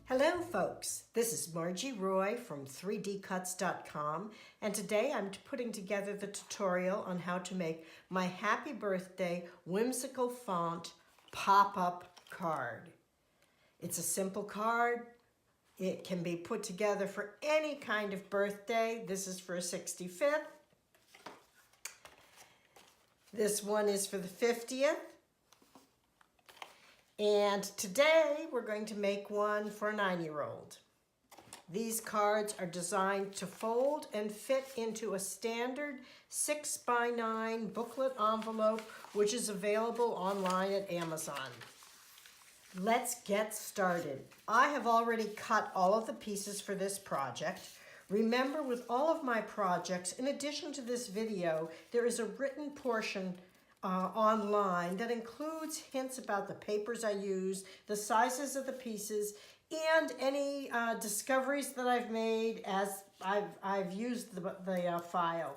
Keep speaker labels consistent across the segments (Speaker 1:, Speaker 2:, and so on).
Speaker 1: Hello folks, this is Margie Roy from 3dcuts.com, and today I'm putting together the tutorial on how to make my happy birthday whimsical font pop-up card. It's a simple card. It can be put together for any kind of birthday. This is for a 65th. This one is for the 50th. And today we're going to make one for a 9-year-old. These cards are designed to fold and fit into a standard 6x9 booklet envelope, which is available online at Amazon. Let's get started. I have already cut all of the pieces for this project. Remember, with all of my projects, in addition to this video, there is a written portion online that includes hints about the papers I use, the sizes of the pieces, and any discoveries that I've made as I've used the file.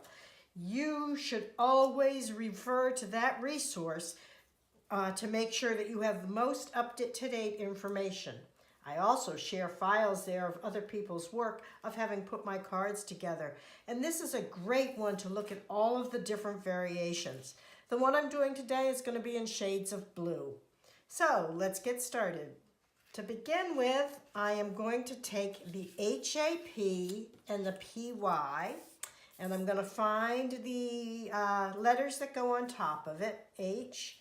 Speaker 1: You should always refer to that resource to make sure that you have the most up-to-date information. I also share files there of other people's work of having put my cards together. And this is a great one to look at all of the different variations. The one I'm doing today is going to be in shades of blue. So let's get started. To begin with, I am going to take the HAP and the PY, and I'm going to find the letters that go on top of it, H,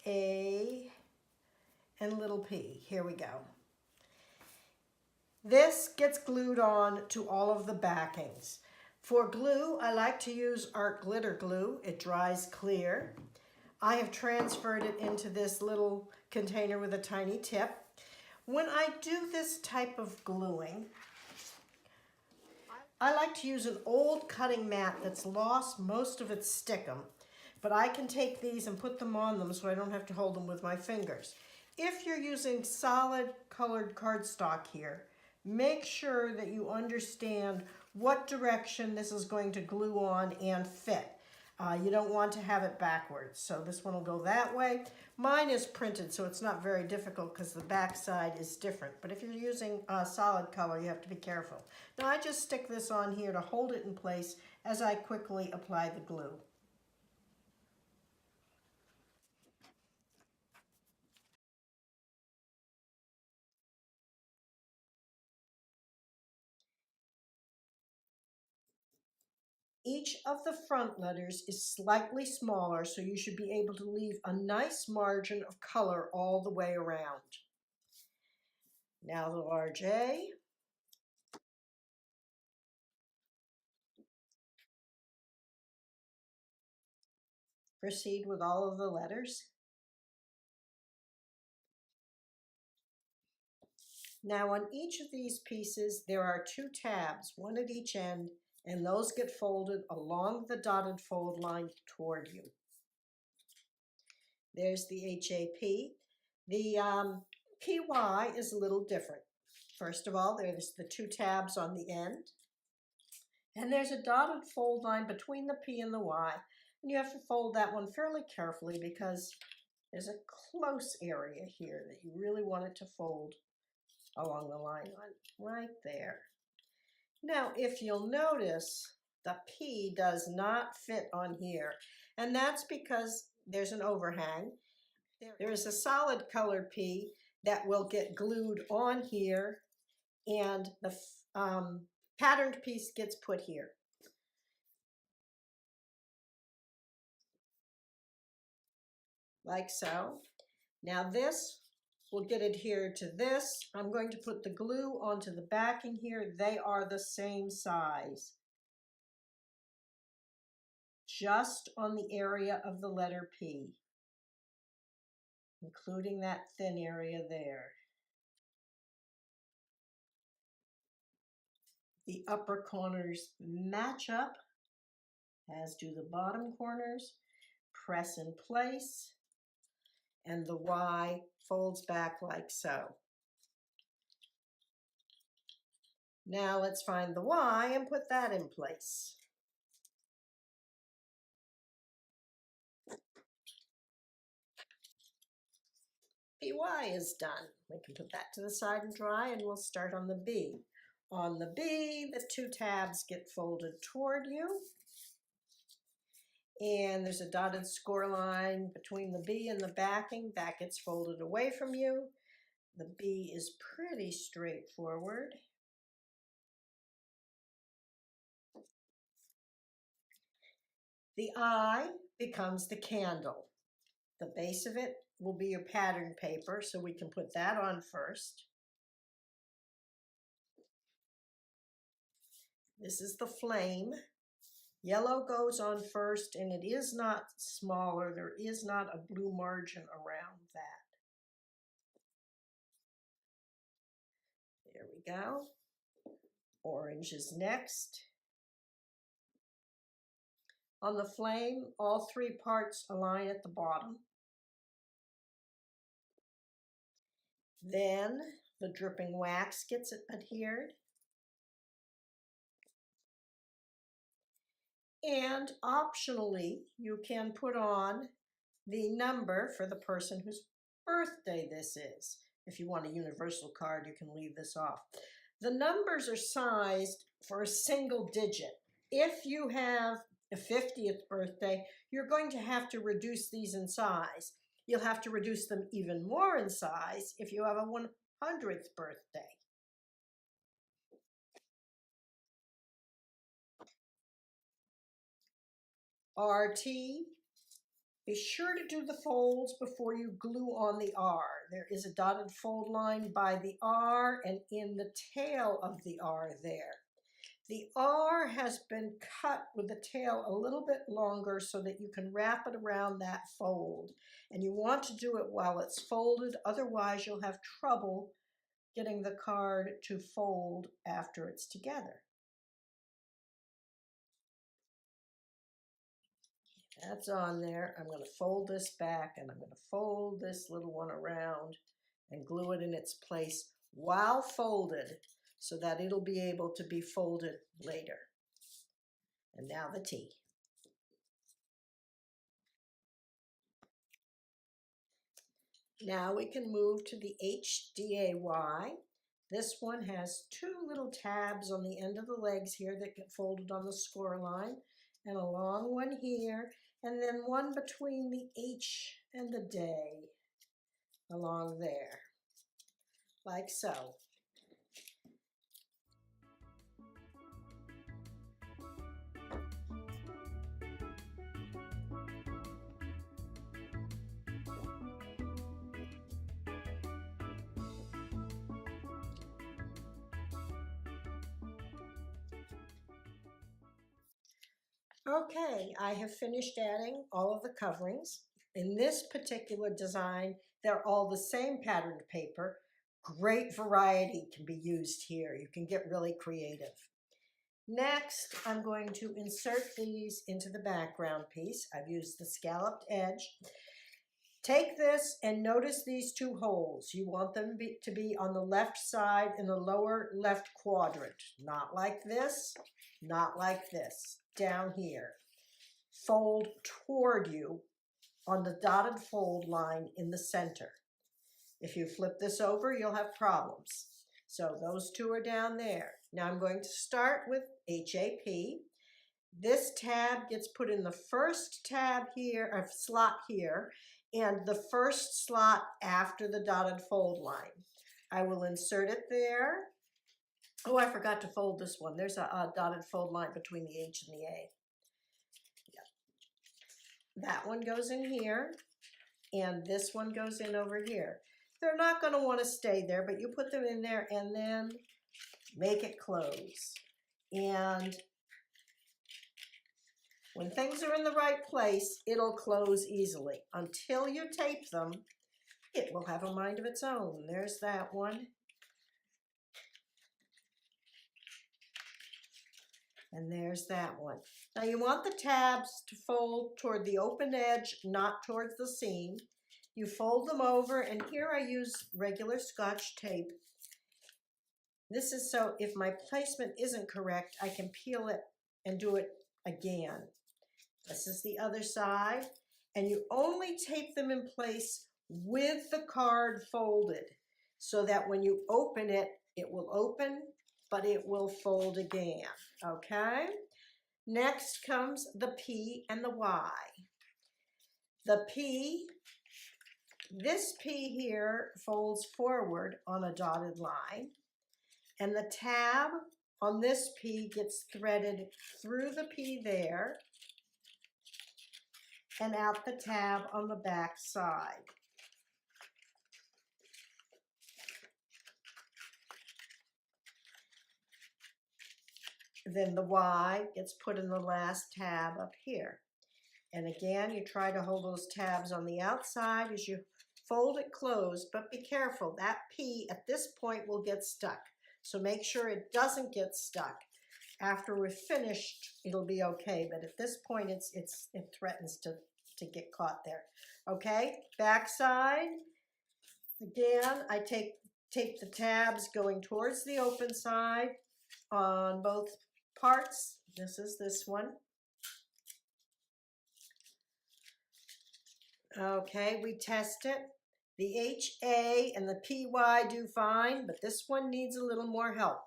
Speaker 1: A, and little p. Here we go. This gets glued on to all of the backings. For glue, I like to use art glitter glue. It dries clear. I have transferred it into this little container with a tiny tip. When I do this type of gluing, I like to use an old cutting mat that's lost most of its stickum, but I can take these and put them on them so I don't have to hold them with my fingers. If you're using solid colored cardstock here, make sure that you understand what direction this is going to glue on and fit. You don't want to have it backwards, so this one will go that way. Mine is printed, so it's not very difficult because the back side is different. But if you're using solid color, you have to be careful. Now I just stick this on here to hold it in place as I quickly apply the glue. Each of the front letters is slightly smaller, so you should be able to leave a nice margin of color all the way around. Now the large A. Proceed with all of the letters. Now on each of these pieces, there are 2 tabs, one at each end, and those get folded along the dotted fold line toward you. There's the HAP. The PY is a little different. First of all, there's the 2 tabs on the end, and there's a dotted fold line between the P and the Y, and you have to fold that one fairly carefully because there's a close area here that you really want it to fold along the line right there. Now, if you'll notice, the P does not fit on here, and that's because there's an overhang. There is a solid colored P that will get glued on here, and the patterned piece gets put here. Like so. Now this will get adhered to this. I'm going to put the glue onto the backing here. They are the same size. Just on the area of the letter P, including that thin area there. The upper corners match up, as do the bottom corners. Press in place, and the Y folds back like so. Now let's find the Y and put that in place. PY is done. We can put that to the side and dry, and we'll start on the B. On the B, the two tabs get folded toward you. And there's a dotted score line between the B and the backing. That gets folded away from you. The B is pretty straightforward. The I becomes the candle. The base of it will be your pattern paper, so we can put that on first. This is the flame. Yellow goes on first, and it is not smaller. There is not a blue margin around that. There we go. Orange is next. On the flame, all three parts align at the bottom. Then the dripping wax gets adhered. And optionally, you can put on the number for the person whose birthday this is. If you want a universal card, you can leave this off. The numbers are sized for a single digit. If you have a 50th birthday, you're going to have to reduce these in size. You'll have to reduce them even more in size if you have a 100th birthday. RT, be sure to do the folds before you glue on the R. There is a dotted fold line by the R and in the tail of the R there. The R has been cut with the tail a little bit longer so that you can wrap it around that fold. And you want to do it while it's folded, otherwise you'll have trouble getting the card to fold after it's together. That's on there. I'm going to fold this back, and I'm going to fold this little one around and glue it in its place while folded so that it'll be able to be folded later. And now the T. Now we can move to the HDAY. This one has two little tabs on the end of the legs here that get folded on the score line, and a long one here, and then one between the H and the day along there, like so. Okay, I have finished adding all of the coverings. In this particular design, they're all the same patterned paper. Great variety can be used here. You can get really creative. Next, I'm going to insert these into the background piece. I've used the scalloped edge. Take this and notice these two holes. You want them to be on the left side in the lower left quadrant. Not like this, not like this. Down here. Fold toward you on the dotted fold line in the center. If you flip this over, you'll have problems. So those two are down there. Now I'm going to start with HAP. This tab gets put in the first tab here, or slot here, and the first slot after the dotted fold line. I will insert it there. Oh, I forgot to fold this one. There's a dotted fold line between the H and the A. Yep. That one goes in here, and this one goes in over here. They're not going to want to stay there, but you put them in there and then make it close. And when things are in the right place, it'll close easily. Until you tape them, it will have a mind of its own. There's that one. And there's that one. Now you want the tabs to fold toward the open edge, not towards the seam. You fold them over, and here I use regular Scotch tape. This is so if my placement isn't correct, I can peel it and do it again. This is the other side, and you only tape them in place with the card folded so that when you open it, it will open, but it will fold again, okay? Next comes the P and the Y. The P, this P here folds forward on a dotted line, and the tab on this P gets threaded through the P there and out the tab on the back side. Then the Y gets put in the last tab up here. And again, you try to hold those tabs on the outside as you fold it closed, but be careful. That P at this point will get stuck. So make sure it doesn't get stuck. After we're finished, it'll be okay. But at this point, it threatens to get caught there. Okay, back side. Again, I take the tabs going towards the open side on both parts. This is this one. Okay, we test it. The HA and the PY do fine, but this one needs a little more help.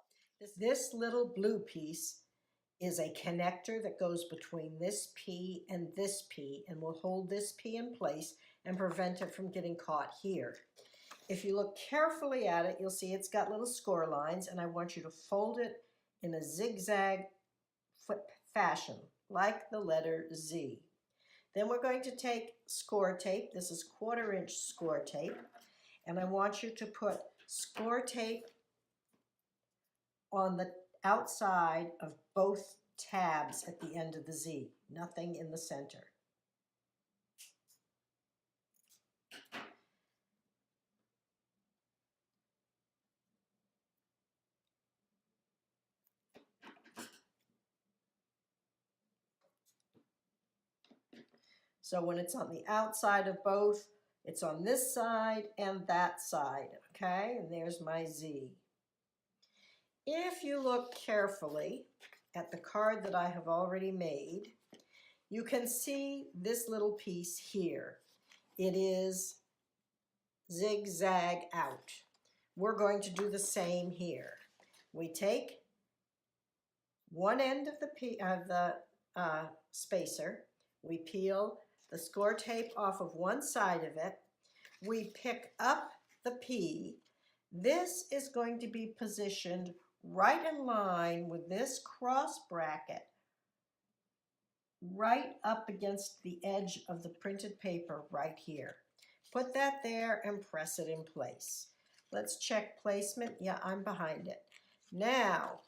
Speaker 1: This little blue piece is a connector that goes between this P and this P and will hold this P in place and prevent it from getting caught here. If you look carefully at it, you'll see it's got little score lines, and I want you to fold it in a zigzag fashion, like the letter Z. Then we're going to take score tape. This is 1/4 inch score tape. And I want you to put score tape on the outside of both tabs at the end of the Z, nothing in the center. So when it's on the outside of both, it's on this side and that side, okay? And there's my Z. If you look carefully at the card that I have already made, you can see this little piece here. It is zigzag out. We're going to do the same here. We take one end of the spacer, we peel the score tape off of one side of it, we pick up the P. This is going to be positioned right in line with this cross bracket, right up against the edge of the printed paper right here. Put that there and press it in place. Let's check placement. Yeah, I'm behind it. Now,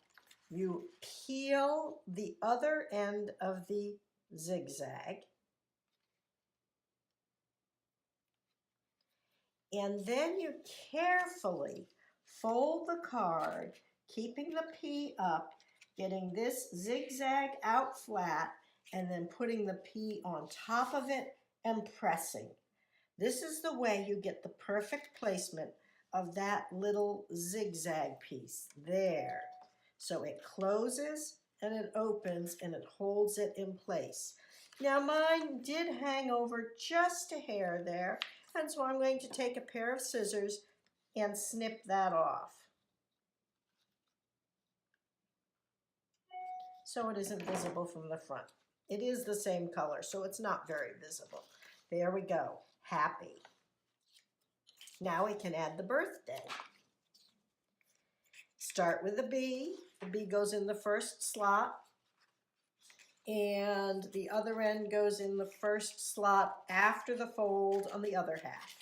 Speaker 1: you peel the other end of the zigzag, and then you carefully fold the card, keeping the P up, getting this zigzag out flat, and then putting the P on top of it and pressing. This is the way you get the perfect placement of that little zigzag piece there. So it closes and it opens and it holds it in place. Now mine did hang over just a hair there, and so I'm going to take a pair of scissors and snip that off, so it isn't visible from the front. It is the same color, so it's not very visible. There we go. Happy. Now we can add the birthday. Start with a B. The B goes in the first slot, and the other end goes in the first slot after the fold on the other half,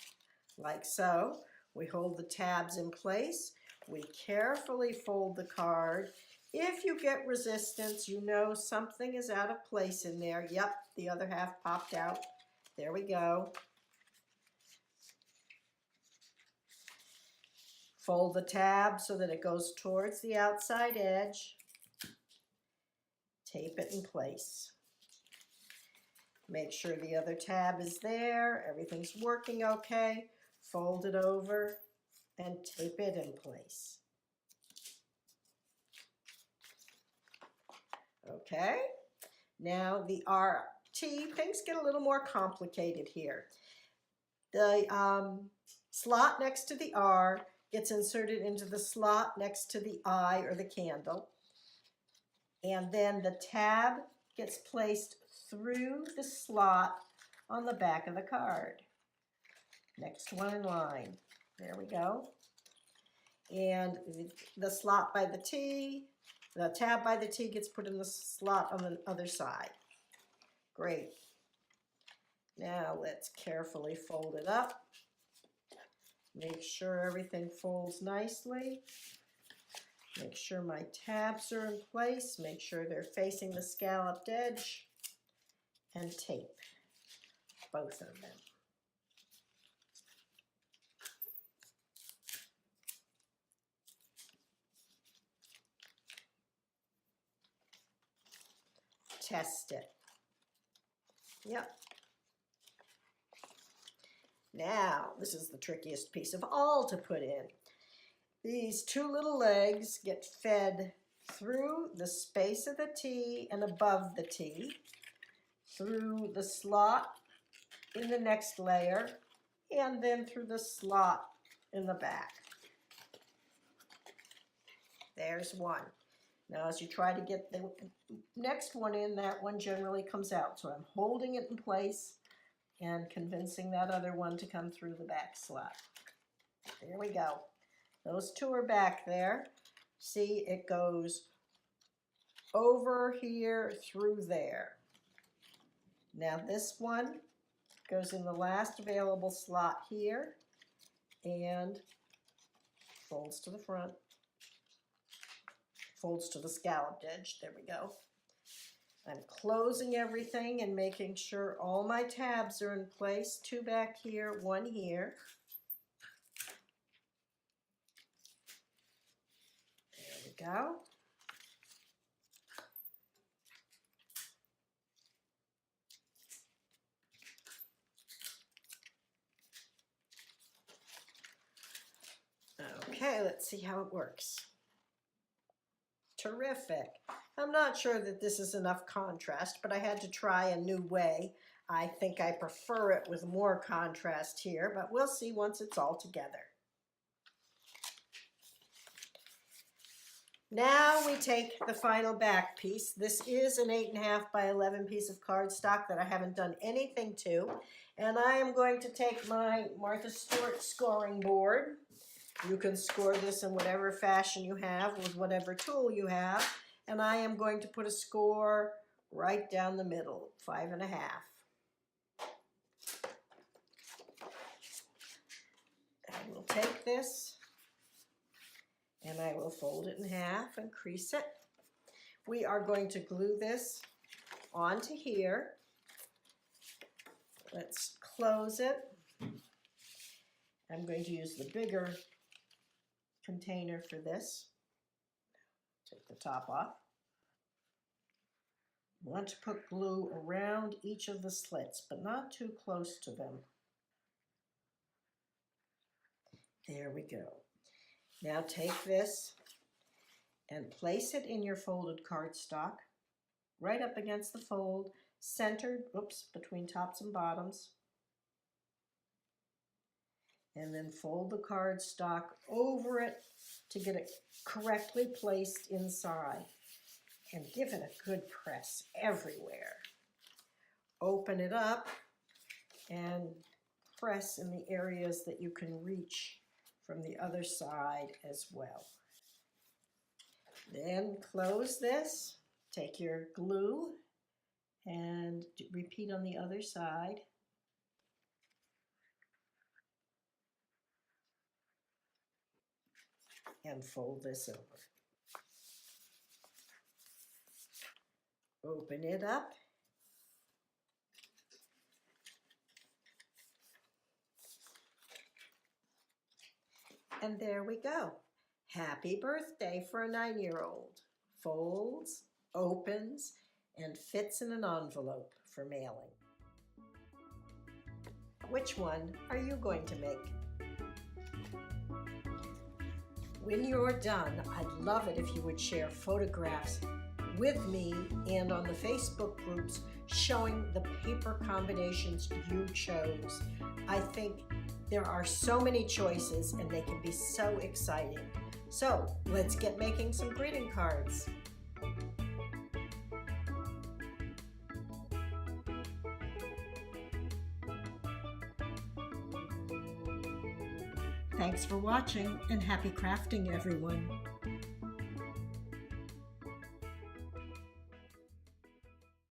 Speaker 1: like so. We hold the tabs in place. We carefully fold the card. If you get resistance, you know something is out of place in there. Yep, the other half popped out. There we go. Fold the tab so that it goes towards the outside edge. Tape it in place. Make sure the other tab is there. Everything's working okay. Fold it over and tape it in place. Okay, now the RT, things get a little more complicated here. The slot next to the R gets inserted into the slot next to the I or the candle. And then the tab gets placed through the slot on the back of the card. Next one in line. There we go. And the slot by the T, the tab by the T gets put in the slot on the other side. Great. Now let's carefully fold it up. Make sure everything folds nicely. Make sure my tabs are in place. Make sure they're facing the scalloped edge. And tape both of them. Test it. Yep. Now, this is the trickiest piece of all to put in. These two little legs get fed through the space of the T and above the T, through the slot in the next layer, and then through the slot in the back. There's one. Now, as you try to get the next one in, that one generally comes out. So I'm holding it in place and convincing that other one to come through the back slot. There we go. Those two are back there. See, it goes over here through there. Now this one goes in the last available slot here and folds to the front. Folds to the scalloped edge. There we go. I'm closing everything and making sure all my tabs are in place. Two back here, one here. There we go. Okay, let's see how it works. Terrific. I'm not sure that this is enough contrast, but I had to try a new way. I think I prefer it with more contrast here, but we'll see once it's all together. Now we take the final back piece. This is an 8.5 by 11 piece of cardstock that I haven't done anything to, and I am going to take my Martha Stewart scoring board. You can score this in whatever fashion you have with whatever tool you have. And I am going to put a score right down the middle, 5.5. I will take this and I will fold it in half and crease it. We are going to glue this onto here. Let's close it. I'm going to use the bigger container for this. Take the top off. You want to put glue around each of the slits, but not too close to them. There we go. Now take this and place it in your folded cardstock, right up against the fold, centered, between tops and bottoms. And then fold the cardstock over it to get it correctly placed inside. And give it a good press everywhere. Open it up and press in the areas that you can reach from the other side as well. Then close this, take your glue and repeat on the other side. And fold this over. Open it up. And there we go. Happy birthday for a 9-year-old. Folds, opens, and fits in an envelope for mailing. Which one are you going to make? When you're done, I'd love it if you would share photographs with me and on the Facebook groups showing the paper combinations you chose. I think there are so many choices and they can be so exciting. So let's get making some greeting cards. Thanks for watching and happy crafting, everyone.